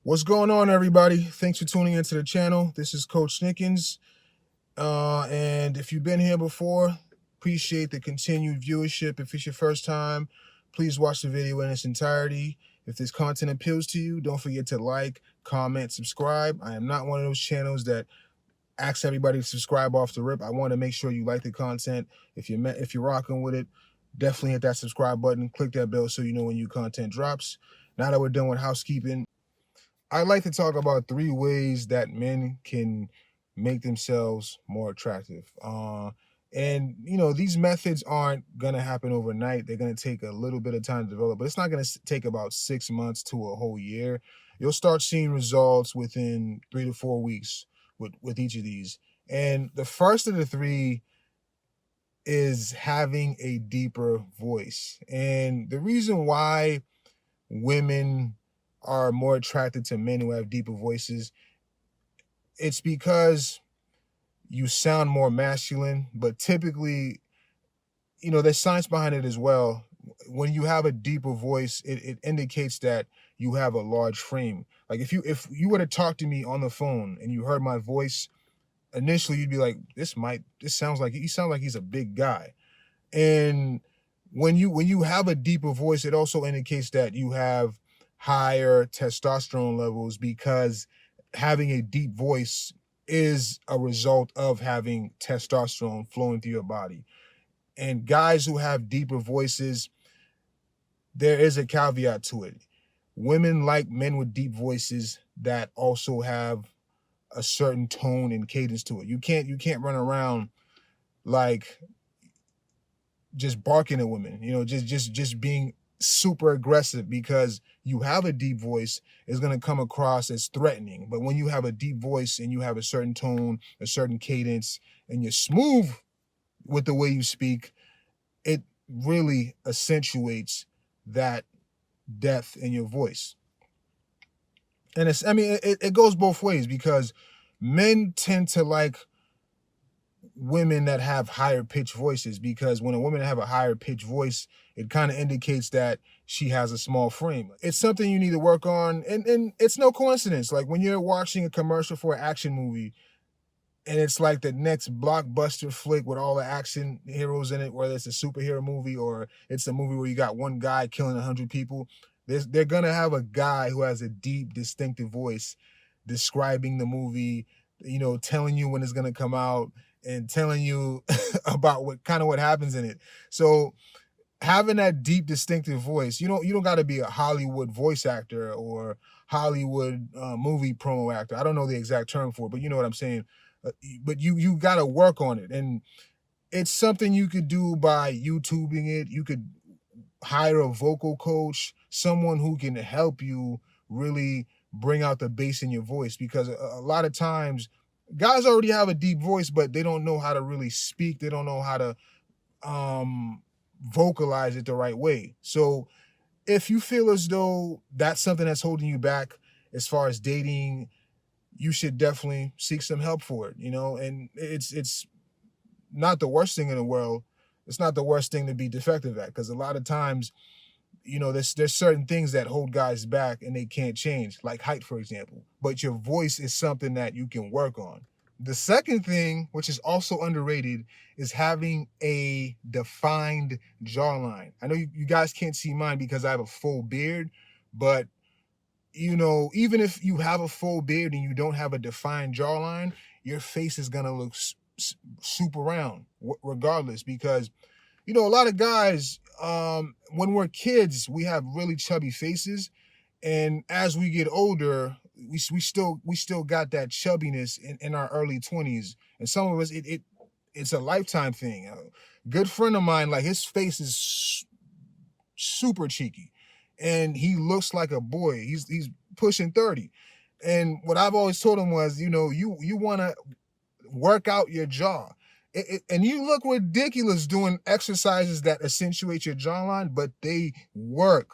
What's going on, everybody? Thanks for tuning into the channel. This is Coach Nickens. And if you've been here before, appreciate the continued viewership. If it's your first time, please watch the video in its entirety. If this content appeals to you, don't forget to like, comment, subscribe. I am not one of those channels that asks everybody to subscribe off the rip. I want to make sure you like the content. If you're rocking with it, definitely hit that subscribe button. Click that bell so you know when new content drops. Now that we're done with housekeeping, I like to talk about 3 ways that men can make themselves more attractive. And these methods aren't gonna happen overnight. They're gonna take a little bit of time to develop, but it's not gonna take about 6 months to a whole year. You'll start seeing results within 3 to 4 weeks with each of these. And the first of the 3 is having a deeper voice. And the reason why women are more attracted to men who have deeper voices, it's because you sound more masculine, but typically, there's science behind it as well. When you have a deeper voice, it indicates that you have a large frame. Like if you were to talk to me on the phone and you heard my voice, initially you'd be like, this sounds like he's a big guy. And when you have a deeper voice, it also indicates that you have higher testosterone levels, because having a deep voice is a result of having testosterone flowing through your body. And guys who have deeper voices, there is a caveat to it. Women like men with deep voices that also have a certain tone and cadence to it. You can't run around like just barking at women, just being super aggressive, because you have a deep voice is going to come across as threatening. But when you have a deep voice and you have a certain tone, a certain cadence, and you're smooth with the way you speak, it really accentuates that depth in your voice. And it goes both ways, because men tend to like women that have higher pitched voices, because when a woman have a higher pitched voice, it kind of indicates that she has a small frame. It's something you need to work on, and it's no coincidence. Like when you're watching a commercial for an action movie, and it's like the next blockbuster flick with all the action heroes in it, whether it's a superhero movie or it's a movie where you got one guy killing 100 people, they're gonna have a guy who has a deep, distinctive voice describing the movie, telling you when it's gonna come out, and telling you about what happens in it. So having that deep, distinctive voice, you don't got to be a Hollywood voice actor or Hollywood movie promo actor. I don't know the exact term for it, but you know what I'm saying. But you got to work on it, and it's something you could do by YouTubing it. You could hire a vocal coach, someone who can help you really bring out the bass in your voice, because a lot of times guys already have a deep voice, but they don't know how to really speak. They don't know how to vocalize it the right way. So if you feel as though that's something that's holding you back as far as dating, you should definitely seek some help for it, and it's not the worst thing in the world. It's not the worst thing to be defective at, because a lot of times, there's certain things that hold guys back and they can't change, like height, for example. But your voice is something that you can work on. The second thing, which is also underrated, is having a defined jawline. I know you guys can't see mine because I have a full beard, but even if you have a full beard and you don't have a defined jawline, your face is gonna look super round regardless, because a lot of guys, when we're kids, we have really chubby faces, and as we get older, we still got that chubbiness in our early 20s, and some of us it's a lifetime thing. A good friend of mine, like, his face is super cheeky, and he looks like a boy. He's pushing 30, and what I've always told him was, you want to work out your jaw. And you look ridiculous doing exercises that accentuate your jawline, but they work.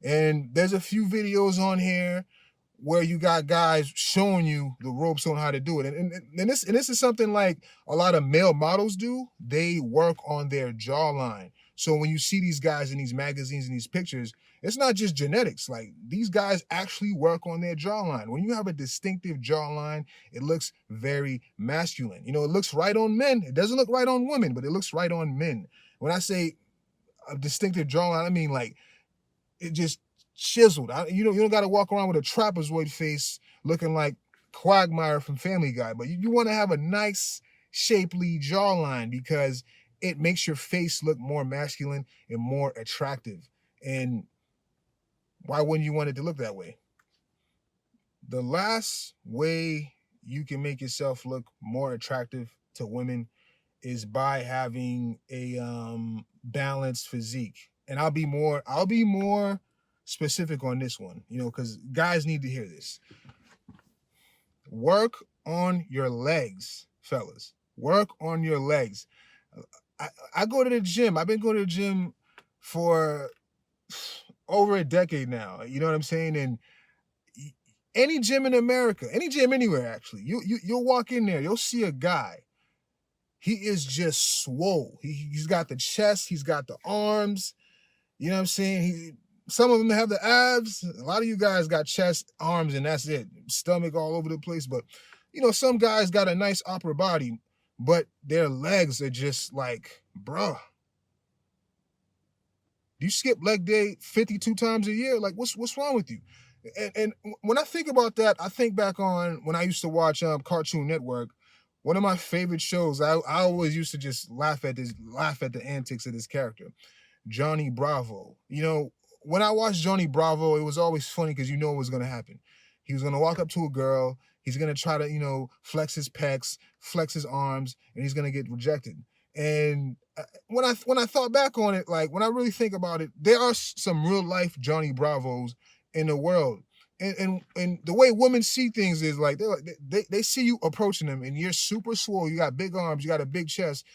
And there's a few videos on here where you got guys showing you the ropes on how to do it. And this is something like a lot of male models do. They work on their jawline. So when you see these guys in these magazines and these pictures, it's not just genetics. Like, these guys actually work on their jawline. When you have a distinctive jawline, it looks very masculine. You know, it looks right on men. It doesn't look right on women, but it looks right on men. When I say a distinctive jawline, I mean like it just chiseled. You don't got to walk around with a trapezoid face looking like Quagmire from Family Guy, but you want to have a nice, shapely jawline because it makes your face look more masculine and more attractive. And why wouldn't you want it to look that way? The last way you can make yourself look more attractive to women is by having a balanced physique. And I'll be more specific on this one, you know, because guys need to hear this. Work on your legs, fellas. Work on your legs. I go to the gym. I've been going to the gym for over a decade now. You know what I'm saying? And any gym in America, any gym anywhere, actually, you'll walk in there, you'll see a guy. He is just swole. He's got the chest, he's got the arms. You know what I'm saying? Some of them have the abs. A lot of you guys got chest, arms, and that's it. Stomach all over the place. But, you know, some guys got a nice upper body, but their legs are just like, bruh. Do you skip leg day 52 times a year? Like, what's wrong with you? And when I think about that, I think back on when I used to watch Cartoon Network. One of my favorite shows, I always used to just laugh at the antics of this character, Johnny Bravo. You know, when I watched Johnny Bravo, it was always funny because you know what was going to happen. He was going to walk up to a girl. He's going to try to, you know, flex his pecs, flex his arms, and he's going to get rejected. And when I thought back on it, like when I really think about it, there are some real life Johnny Bravos in the world. And the way women see things is like they see you approaching them and you're super swole, you got big arms, you got a big chest,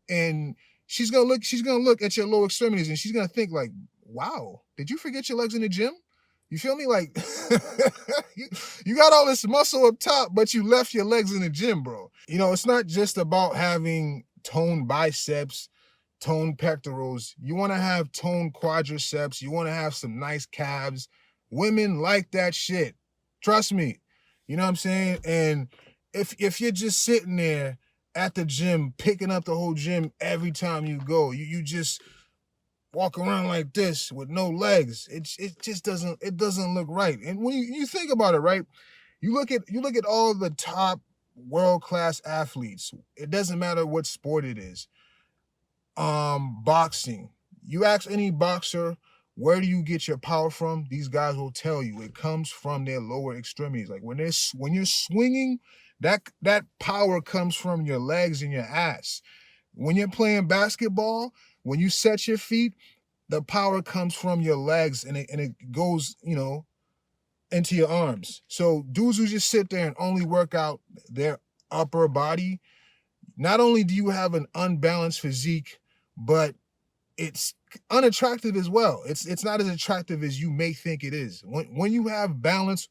and she's gonna look at your lower extremities and she's gonna think like, wow, did you forget your legs in the gym? You feel me? Like you got all this muscle up top, but you left your legs in the gym, bro. You know, it's not just about having toned biceps, toned pectorals. You want to have toned quadriceps. You want to have some nice calves. Women like that shit. Trust me. You know what I'm saying? And if you're just sitting there at the gym, picking up the whole gym every time you go, you just walk around like this with no legs. It just doesn't look right. And when you think about it, right? You look at all the top world-class athletes. It doesn't matter what sport it is. Boxing. You ask any boxer, where do you get your power from? These guys will tell you it comes from their lower extremities. Like when you're swinging, that power comes from your legs and your ass. When you're playing basketball, when you set your feet, the power comes from your legs and it goes, you know, into your arms. So dudes who just sit there and only work out their upper body, not only do you have an unbalanced physique, but it's unattractive as well. It's not as attractive as you may think it is. When you have balance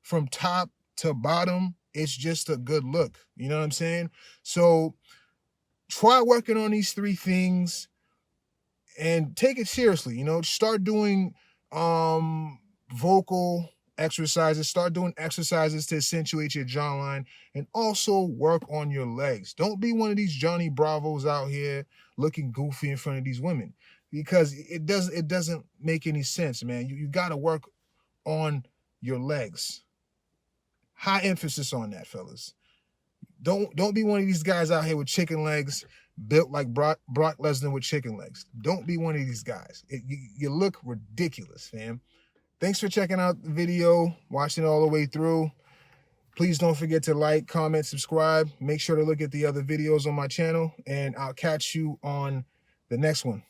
from top to bottom, it's just a good look. You know what I'm saying? So try working on these 3 things and take it seriously. You know, start doing vocal exercises, start doing exercises to accentuate your jawline, and also work on your legs. Don't be one of these Johnny Bravos out here looking goofy in front of these women, because it doesn't make any sense, man. You got to work on your legs. High emphasis on that, fellas. Don't be one of these guys out here with chicken legs, built like Brock Lesnar with chicken legs. Don't be one of these guys. You look ridiculous, fam. Thanks for checking out the video, watching it all the way through. Please don't forget to like, comment, subscribe. Make sure to look at the other videos on my channel, and I'll catch you on the next one.